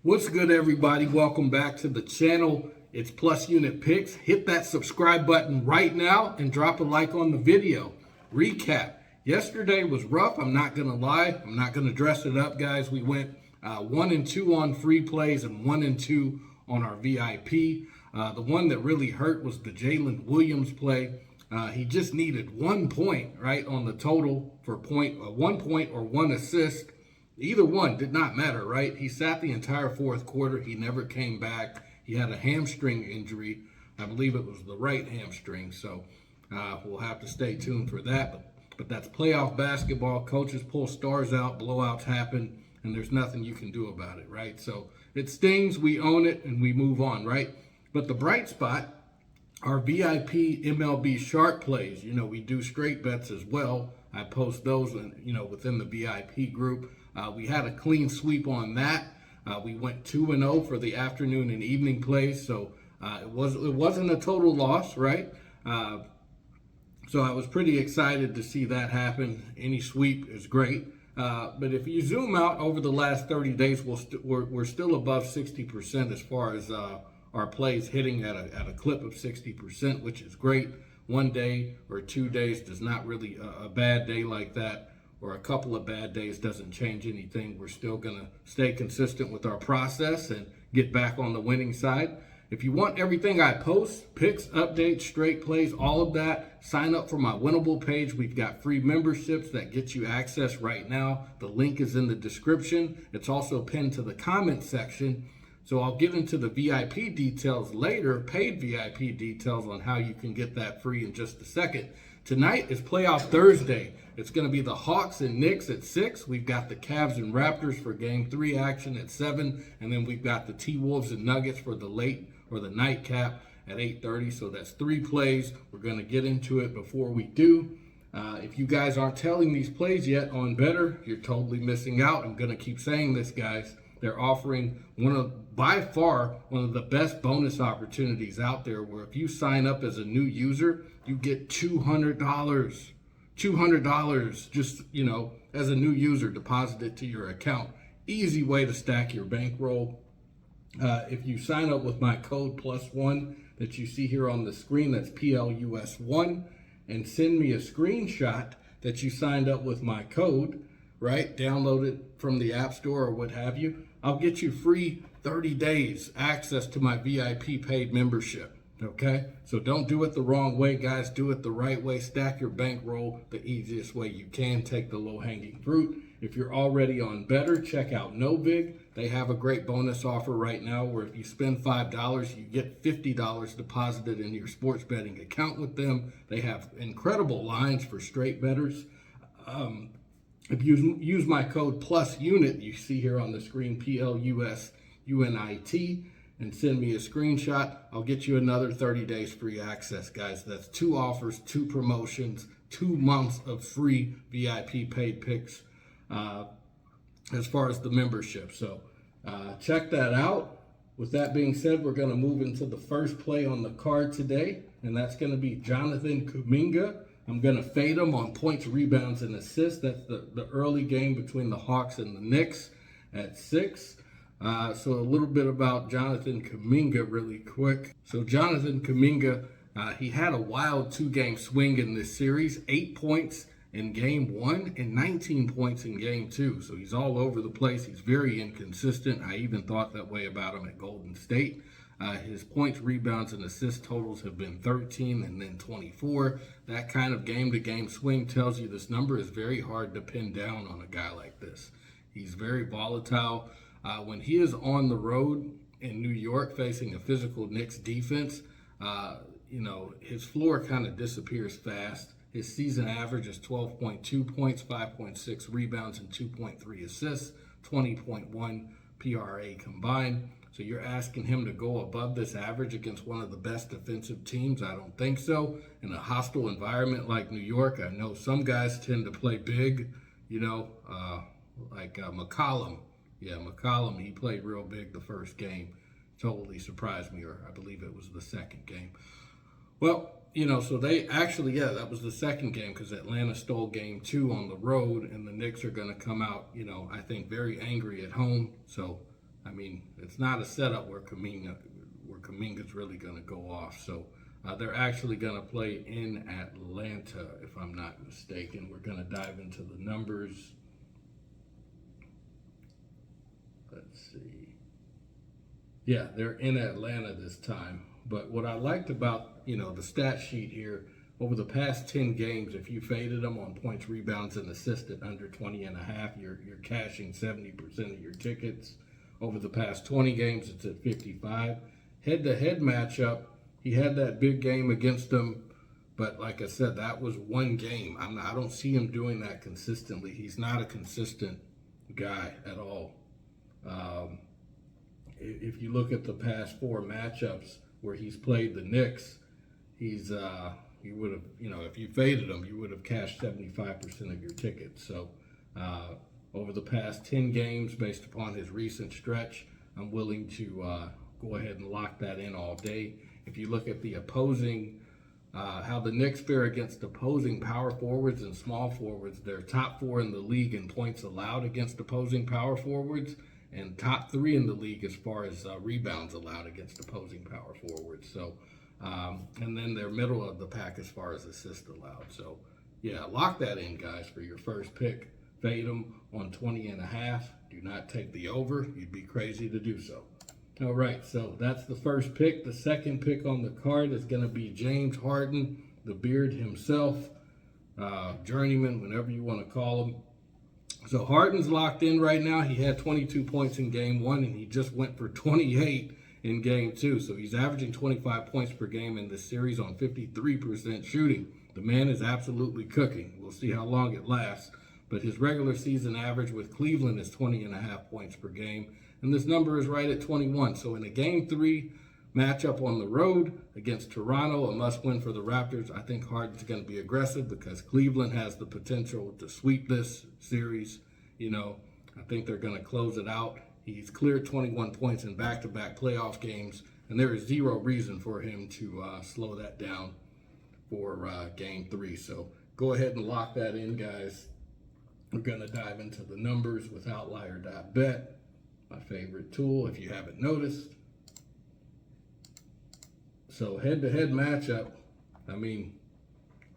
What's good, everybody? Welcome back to the channel. It's Plus Unit Picks. Hit that subscribe button right now and drop a like on the video. Recap. Yesterday was rough. I'm not going to lie. I'm not going to dress it up, guys. We went 1-2 on free plays and 1-2 on our VIP. The one that really hurt was the Jalen Williams play. He just needed 1 point, right, on the total for 1 point or 1 assist. Either one did not matter, right? He sat the entire fourth quarter. He never came back. He had a hamstring injury. I believe it was the right hamstring. So we'll have to stay tuned for that. But that's playoff basketball. Coaches pull stars out. Blowouts happen. And there's nothing you can do about it, right? So it stings. We own it and we move on, right? But the bright spot, our VIP MLB sharp plays. You know, we do straight bets as well. I post those, within the VIP group. We had a clean sweep on that. We went 2-0 for the afternoon and evening plays, so it wasn't a total loss, right? So I was pretty excited to see that happen. Any sweep is great, but if you zoom out over the last 30 days, we're still above 60% as far as our plays hitting at a clip of 60%, which is great. 1 day or 2 days does not really a bad day like that, or a couple of bad days doesn't change anything. We're still going to stay consistent with our process and get back on the winning side. If you want everything I post, picks, updates, straight plays, all of that, sign up for my Winnable page. We've got free memberships that get you access right now. The link is in the description. It's also pinned to the comment section. So I'll get into the VIP details later, paid VIP details on how you can get that free in just a second. Tonight is Playoff Thursday. It's going to be the Hawks and Knicks at 6. We've got the Cavs and Raptors for Game 3 action at 7. And then we've got the T-Wolves and Nuggets for the late or the nightcap at 8:30. So that's 3 plays. We're going to get into it before we do. If you guys aren't telling these plays yet on Better, you're totally missing out. I'm going to keep saying this, guys. They're offering by far one of the best bonus opportunities out there, where if you sign up as a new user, you get $200. $200 just, as a new user, deposited to your account. Easy way to stack your bankroll. If you sign up with my code +1 that you see here on the screen, that's PLUS1, and send me a screenshot that you signed up with my code, right? Download it from the App Store or what have you. I'll get you free 30 days access to my VIP paid membership. Okay, so don't do it the wrong way, guys. Do it the right way. Stack your bankroll the easiest way you can. Take the low-hanging fruit. If you're already on Better, check out NoVig. They have a great bonus offer right now where if you spend $5, you get $50 deposited in your sports betting account with them. They have incredible lines for straight bettors. If you use my code PLUSUNIT, you see here on the screen, PLUSUNIT, and send me a screenshot, I'll get you another 30 days free access, guys. That's 2 offers, 2 promotions, 2 months of free VIP paid picks as far as the membership. So check that out. With that being said, we're going to move into the first play on the card today, and that's going to be Jonathan Kuminga. I'm going to fade him on points, rebounds, and assists. That's the early game between the Hawks and the Knicks at 6. So a little bit about Jonathan Kuminga really quick. So Jonathan Kuminga, he had a wild 2-game swing in this series. 8 points in Game 1 and 19 points in Game 2. So he's all over the place. He's very inconsistent. I even thought that way about him at Golden State. His points, rebounds, and assist totals have been 13 and then 24. That kind of game-to-game swing tells you this number is very hard to pin down on a guy like this. He's very volatile. When he is on the road in New York facing a physical Knicks defense, his floor kind of disappears fast. His season average is 12.2 points, 5.6 rebounds, and 2.3 assists, 20.1 PRA combined. So you're asking him to go above this average against one of the best defensive teams? I don't think so. In a hostile environment like New York, I know some guys tend to play big, like McCollum. Yeah, McCollum, he played real big the first game. Totally surprised me, or I believe it was the second game. Well, so they actually, that was the second game because Atlanta stole Game 2 on the road, and the Knicks are going to come out, I think very angry at home. So I mean, it's not a setup where Kuminga's really going to go off. So they're actually going to play in Atlanta, if I'm not mistaken. We're going to dive into the numbers. Let's see. Yeah, they're in Atlanta this time. But what I liked about, the stat sheet here, over the past 10 games, if you faded them on points, rebounds, and assists at under 20.5, you're cashing 70% of your tickets. Over the past 20 games, it's at 55. Head-to-head matchup, he had that big game against them, but like I said, that was one game. I don't see him doing that consistently. He's not a consistent guy at all. If you look at the past 4 matchups where he's played the Knicks, you would have, if you faded him, you would have cashed 75% of your tickets. So over the past 10 games, based upon his recent stretch, I'm willing to go ahead and lock that in all day. If you look at the opposing, how the Knicks fare against opposing power forwards and small forwards, they're top 4 in the league in points allowed against opposing power forwards, and top 3 in the league as far as rebounds allowed against opposing power forwards. So, and then they're middle of the pack as far as assists allowed. So, yeah, lock that in, guys, for your first pick. Fade them on 20.5. Do not take the over. You'd be crazy to do so. All right, so that's the first pick. The second pick on the card is going to be James Harden, the Beard himself, journeyman, whatever you want to call him. So Harden's locked in right now. He had 22 points in game 1, and he just went for 28 in game 2. So he's averaging 25 points per game in this series on 53% shooting. The man is absolutely cooking. We'll see how long it lasts. But his regular season average with Cleveland is 20.5 points per game. And this number is right at 21. So in a game 3 matchup on the road against Toronto, a must-win for the Raptors, I think Harden's going to be aggressive because Cleveland has the potential to sweep this series. I think they're going to close it out. He's cleared 21 points in back-to-back playoff games, and there is zero reason for him to slow that down for game 3. So go ahead and lock that in, guys. We're going to dive into the numbers with Outlier.bet, my favorite tool, if you haven't noticed. So head-to-head matchup,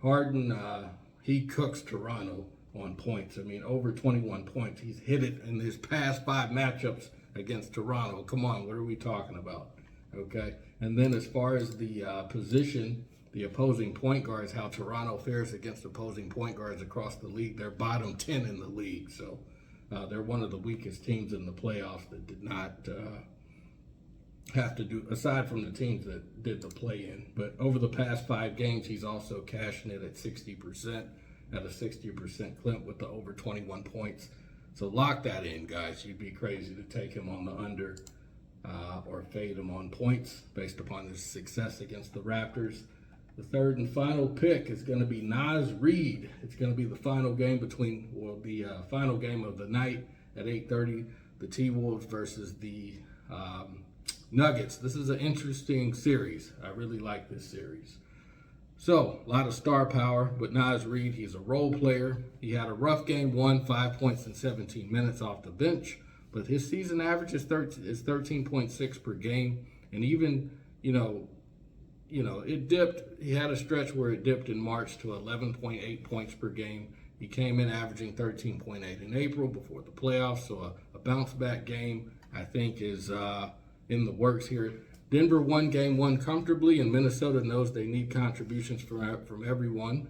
Harden, he cooks Toronto on points. Over 21 points. He's hit it in his past 5 matchups against Toronto. Come on, what are we talking about? Okay. And then as far as the position, the opposing point guards, how Toronto fares against opposing point guards across the league, they're bottom 10 in the league. So they're one of the weakest teams in the playoffs that did not have to do, aside from the teams that did the play-in. But over the past 5 games, he's also cashing it at 60%, at a 60% clip with the over 21 points. So lock that in, guys. You'd be crazy to take him on the under or fade him on points based upon his success against the Raptors. The third and final pick is going to be Naz Reid. It's going to be the final game final game of the night at 8:30. The T-Wolves versus the Nuggets. This is an interesting series. I really like this series. So, a lot of star power, but Naz Reid, he's a role player. He had a rough game 1, 5 points in 17 minutes off the bench, but his season average is 13.6 per game, and even, it dipped. He had a stretch where it dipped in March to 11.8 points per game. He came in averaging 13.8 in April before the playoffs, so a bounce-back game, I think, is in the works here. Denver won game 1 comfortably, and Minnesota knows they need contributions from everyone,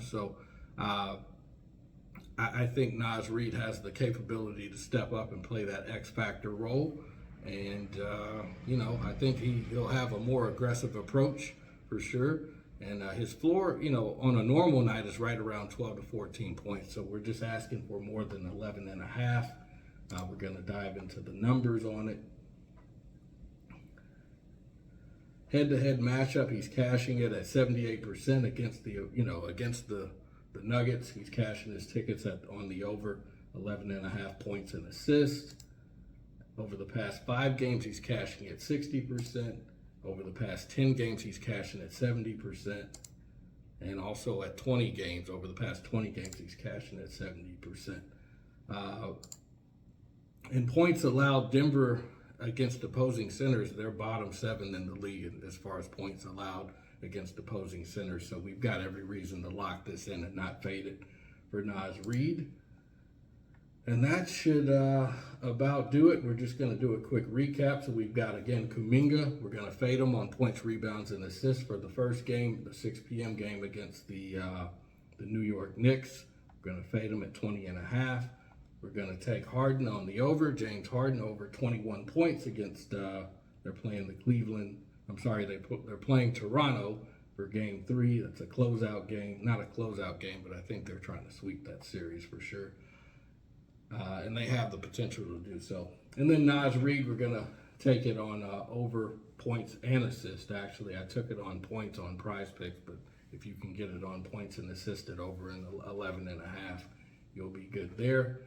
So I think Naz Reid has the capability to step up and play that X-factor role. And, I think he'll have a more aggressive approach for sure. And his floor, on a normal night is right around 12 to 14 points. So we're just asking for more than 11.5. We're going to dive into the numbers on it. Head-to-head matchup, he's cashing it at 78% against the Nuggets. He's cashing his tickets on the over 11.5 points and assists. Over the past 5 games, he's cashing at 60%. Over the past 10 games, he's cashing at 70%. And also at 20 games, over the past 20 games, he's cashing at 70%. In points allowed, Denver against opposing centers, they're bottom 7 in the league as far as points allowed against opposing centers. So we've got every reason to lock this in and not fade it for Naz Reid. And that should about do it. We're just going to do a quick recap. So we've got, again, Kuminga. We're going to fade him on points, rebounds, and assists for the first game, the 6 p.m. game against the New York Knicks. We're going to fade him at 20.5. We're going to take Harden on the over. James Harden over 21 points against, they're playing the Cleveland. I'm sorry, they're playing Toronto for game 3. That's a closeout game. Not a closeout game, but I think they're trying to sweep that series for sure. And they have the potential to do so. And then Naz Reid, we're going to take it on over points and assists. Actually, I took it on points on Prizepicks, but if you can get it on points and assisted over in 11.5, you'll be good there.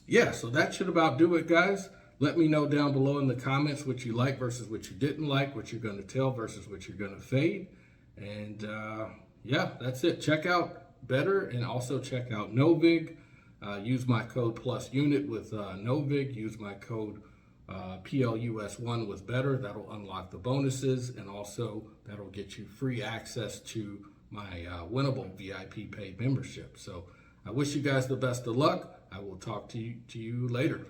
Yeah, so that should about do it, guys. Let me know down below in the comments what you like versus what you didn't like, what you're going to tell versus what you're going to fade. And yeah, that's it. Check out Better and also check out Novig. Use my code PlusUnit with Novig. Use my code PLUS1 with Better. That'll unlock the bonuses, and also that'll get you free access to my winnable VIP paid membership. So I wish you guys the best of luck. I will talk to you later.